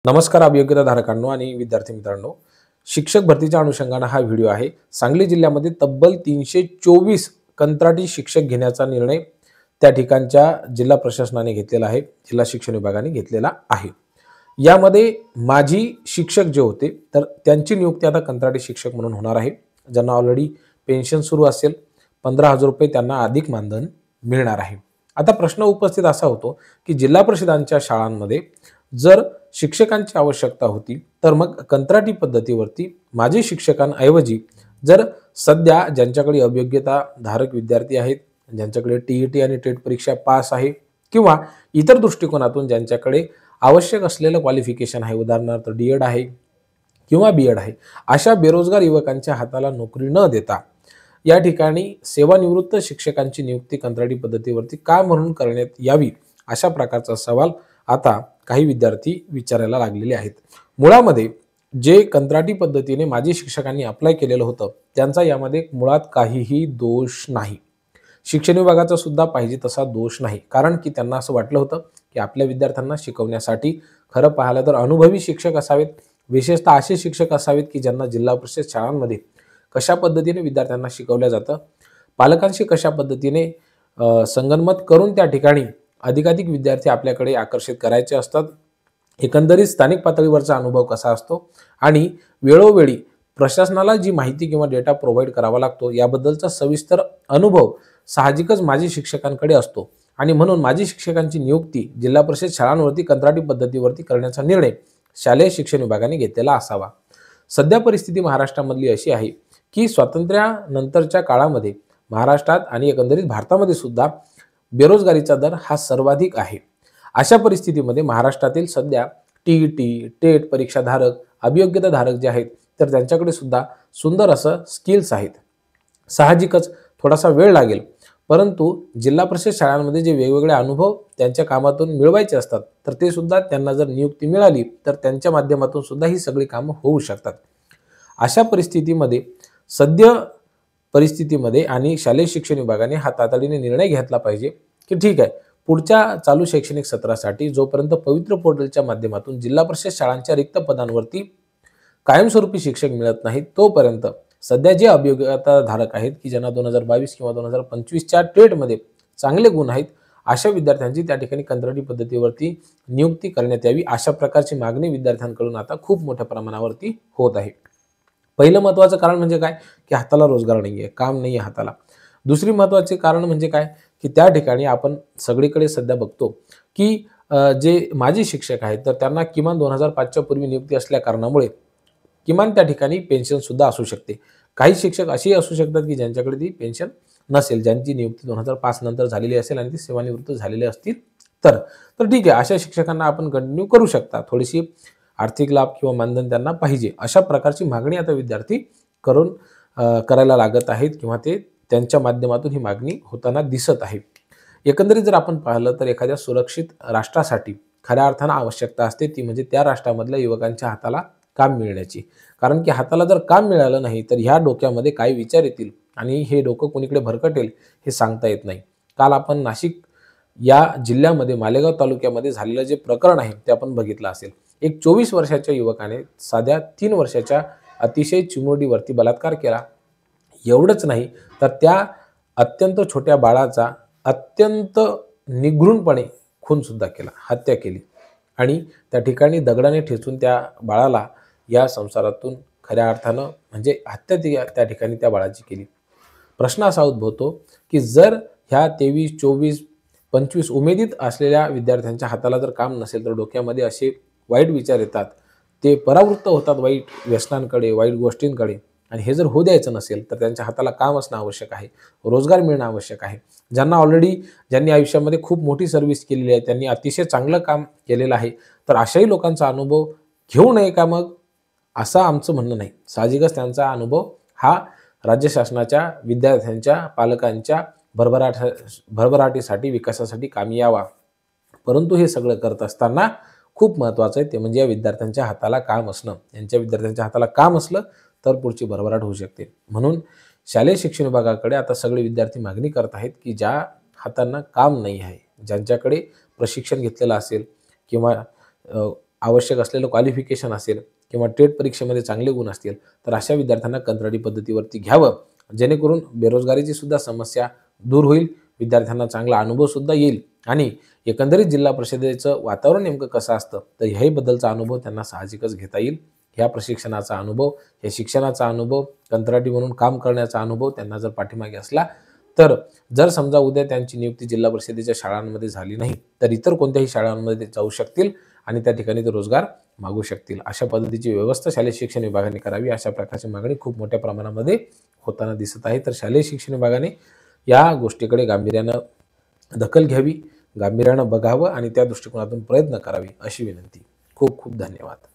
नमस्कार अभियोग्यताधारकांनो आणि विद्यार्थी मित्रांनो, शिक्षक भरतीच्या अनुषंगाने हा व्हिडिओ आहे। सांगली जिल्ह्यामध्ये तब्बल 324 कंत्राटी शिक्षक घेण्याचा निर्णय त्या ठिकाणच्या जिल्हा प्रशासनाने घेतलेला आहे, जिल्हा शिक्षण विभागाने घेतलेला आहे। यामध्ये माजी शिक्षक जे होते तर त्यांची नियुक्ती आता कंत्राटी शिक्षक म्हणून होणार आहे, ज्यांना ऑलरेडी पेन्शन सुरू असेल, 15,000 रुपये त्यांना अधिक मानधन मिळणार आहे। आता प्रश्न उपस्थित असा होतो की जिल्हा परिषदांच्या शाळांमध्ये जर शिक्षकांची आवश्यकता होती तर मग कंत्राटी पद्धतीवरती माजी शिक्षकांऐवजी जर सध्या ज्यांच्याकडे अभियोग्यता धारक विद्यार्थी आहेत, ज्यांच्याकडे टीईटी आणि टेट परीक्षा पास आहे किंवा इतर दृष्टिकोनातून ज्यांच्याकडे आवश्यक असलेलं क्वालिफिकेशन आहे, उदाहरणार्थ डीएड आहे किंवा बीएड आहे, अशा बेरोजगार युवकांच्या हाताला नोकरी न देता या ठिकाणी सेवानिवृत्त शिक्षकांची नियुक्ती कंत्राटी पद्धतीवरती का म्हणून करण्यात यावी, अशा प्रकारचा सवाल आता काही विद्यार्थी विचारायला लागलेले आहेत। मुळामध्ये जे कंत्राटी पद्धतीने माजी शिक्षकांनी अप्लाय केलेलं होतं त्यांचा यामध्ये मुळात काहीही दोष नाही, शिक्षण विभागाचा सुद्धा पाहिजे तसा दोष नाही। कारण की त्यांना असं वाटलं होतं की आपल्या विद्यार्थ्यांना शिकवण्यासाठी खरं पाहिलं तर अनुभवी शिक्षक असावेत, विशेषतः असे शिक्षक असावेत की ज्यांना जिल्हा परिषद शाळांमध्ये कशा पद्धतीने विद्यार्थ्यांना शिकवलं जातं, पालकांशी कशा पद्धतीने संगनमत करून त्या ठिकाणी अधिकाधिक विद्यार्थी आपल्याकडे आकर्षित करायचे असतात, एकंदरीत स्थानिक पातळीवरचा अनुभव कसा असतो आणि वेळोवेळी प्रशासनाला जी माहिती किंवा डेटा प्रोव्हाइड करावा लागतो याबद्दलचा सविस्तर अनुभव साहजिकच माजी शिक्षकांकडे असतो आणि म्हणून माजी शिक्षकांची नियुक्ती जिल्हा परिषद शाळांवरती कंत्राटी पद्धतीवरती करण्याचा निर्णय शालेय शिक्षण विभागाने घेतलेला असावा। सध्या परिस्थिती महाराष्ट्रामधली अशी आहे की स्वातंत्र्यानंतरच्या काळामध्ये महाराष्ट्रात आणि एकंदरीत भारतामध्ये सुद्धा बेरोजगारीचा दर हा सर्वाधिक आहे। अशा परिस्थितीमध्ये महाराष्ट्रातील सध्या टीईटी, टेट परीक्षाधारक, अभियोग्यताधारक जे आहेत तर त्यांच्याकडे सुद्धा सुंदर असं स्किल्स आहेत। साहजिकच थोडासा वेळ लागेल, परंतु जिल्हा परिषद शाळांमध्ये जे वेगवेगळे अनुभव त्यांच्या कामातून मिळवायचे असतात तर ते सुद्धा त्यांना जर नियुक्ती मिळाली तर त्यांच्या माध्यमातून सुद्धा ही सगळी कामं होऊ शकतात। अशा परिस्थितीमध्ये सध्या परिस्थितीमध्ये आणि शालेय शिक्षण विभागाने हा तातडीने निर्णय घेतला पाहिजे की ठीक आहे, पुढच्या चालू शैक्षणिक सत्रासाठी जोपर्यंत पवित्र पोर्टलच्या माध्यमातून जिल्हा परिषद शाळांच्या रिक्त पदांवरती कायमस्वरूपी शिक्षक मिळत नाहीत तोपर्यंत सध्या जे अभियोग्यता धारक आहेत की ज्यांना 2022 किंवा 2025च्या टेटमध्ये चांगले गुण आहेत अशा विद्यार्थ्यांची त्या ठिकाणी कंत्राटी पद्धतीवरती नियुक्ती करण्यात यावी, अशा प्रकारची मागणी विद्यार्थ्यांकडून आता खूप मोठ्या प्रमाणावरती होत आहे। पहिलं महत्त्वाचं कारण म्हणजे काय की हाताला रोजगार नाहीये, काम नाहीये हाताला। दुसरी महत्त्वाचे कारण म्हणजे काय की त्या ठिकाणी आपण सगळीकडे सध्या बघतो की जे माजी शिक्षक आहेत तर त्यांना किमान 2005च्या पूर्वी नियुक्ती असल्या कारणामुळे किमान त्या ठिकाणी पेन्शन सुद्धा असू शकते। काही शिक्षक असेही असू शकतात की ज्यांच्याकडे ती पेन्शन नसेल, ज्यांची नियुक्ती 2005 नंतर झालेली असेल आणि ते सेवानिवृत्त झालेले असतील तर ठीक आहे, अशा शिक्षकांना आपण कंटिन्यू करू शकता, थोडीशी आर्थिक लाभ किंवा मानधन त्यांना पाहिजे, अशा प्रकारची मागणी आता विद्यार्थी करायला लागत आहेत किंवा ते त्यांच्या माध्यमातून ही मागणी होताना दिसत आहे। एकंदरीत जर आपण पाहिलं तर एखाद्या सुरक्षित राष्ट्रासाठी खऱ्या अर्थानं आवश्यकता असते ती म्हणजे त्या राष्ट्रामधल्या युवकांच्या हाताला काम मिळण्याची। कारण की हाताला जर काम मिळालं नाही तर ह्या डोक्यामध्ये काय विचार येतील आणि हे डोकं कोणीकडे भरकटेल हे सांगता येत नाही। काल आपण नाशिक या जिल्ह्यामध्ये मालेगाव तालुक्यामध्ये झालेलं जे प्रकरण आहे ते आपण बघितलं असेल। एक 24 वर्षाच्या युवकाने साध्या 3 वर्षाच्या अतिशय चिमुरडीवरती बलात्कार केला। एवढंच नाही तर त्या अत्यंत छोट्या बाळाचा अत्यंत निगृणपणे खून सुद्धा केला, हत्या केली आणि त्या ठिकाणी दगडाने ठेचून त्या बाळाला या संसारातून खऱ्या अर्थानं म्हणजे हत्या त्या ठिकाणी त्या बाळाची केली। प्रश्न असा उद्भवतो की जर ह्या 23, 24, 25 उमेदीत असलेल्या विद्यार्थ्यांच्या हाताला जर काम नसेल तर डोक्यामध्ये असे वाईट विचार येतात, ते परावृत्त होतात वाईट व्यसनांकडे, वाईट गोष्टींकडे, आणि हे जर होऊ द्यायचं नसेल तर त्यांच्या हाताला काम असणं आवश्यक आहे, रोजगार मिळणं आवश्यक आहे। ज्यांनी आयुष्यामध्ये खूप मोठी सर्व्हिस केलेली आहे, त्यांनी अतिशय चांगलं काम केलेलं आहे, तर अशाही लोकांचा अनुभव घेऊ नये का मग, असं आमचं म्हणणं नाही। साहजिकच त्यांचा अनुभव हा राज्य शासनाच्या विद्यार्थ्यांच्या पालकांच्या भरभराटीसाठी विकासासाठी कामी यावा, परंतु हे सगळं करत असताना खूप महत्त्वाचं आहे ते म्हणजे या विद्यार्थ्यांच्या हाताला काम असणं। यांच्या विद्यार्थ्यांच्या हाताला काम असलं तर पुढची भरभराट होऊ शकते। म्हणून शालेय शिक्षण विभागाकडे आता सगळे विद्यार्थी मागणी करत आहेत की ज्या हातांना काम नाही आहे, ज्यांच्याकडे प्रशिक्षण घेतलेलं असेल किंवा आवश्यक असलेलं क्वालिफिकेशन असेल किंवा टेट परीक्षेमध्ये चांगले गुण असतील तर अशा विद्यार्थ्यांना कंत्राटी पद्धतीवरती घ्यावं, जेणेकरून बेरोजगारीची सुद्धा समस्या दूर होईल, विद्यार्थ्यांना चांगला अनुभव सुद्धा येईल आणि एकंदरीत जिल्हा परिषदेचं वातावरण नेमकं कसं असतं तर ह्याही बद्दलचा अनुभव त्यांना साहजिकच घेता येईल. ह्या प्रशिक्षणाचा अनुभव, या शिक्षणाचा अनुभव, कंत्राटी म्हणून काम करण्याचा अनुभव त्यांना जर पाठीमागे असला तर जर समजा उद्या त्यांची नियुक्ती जिल्हा परिषदेच्या शाळांमध्ये झाली नाही तर इतर कोणत्याही शाळांमध्ये ते जाऊ शकतील आणि त्या ठिकाणी ते रोजगार मागू शकतील. अशा पद्धतीची व्यवस्था शालेय शिक्षण विभागाने करावी, अशा प्रकारची मागणी खूप मोठ्या प्रमाणामध्ये होताना दिसत आहे. तर शालेय शिक्षण विभागाने या गोष्टीकडे गांभीर्यानं दखल घ्यावी, गांभीर्यानं बघावं आणि त्या दृष्टिकोनातून प्रयत्न करावे अशी विनंती. खूप खूप धन्यवाद.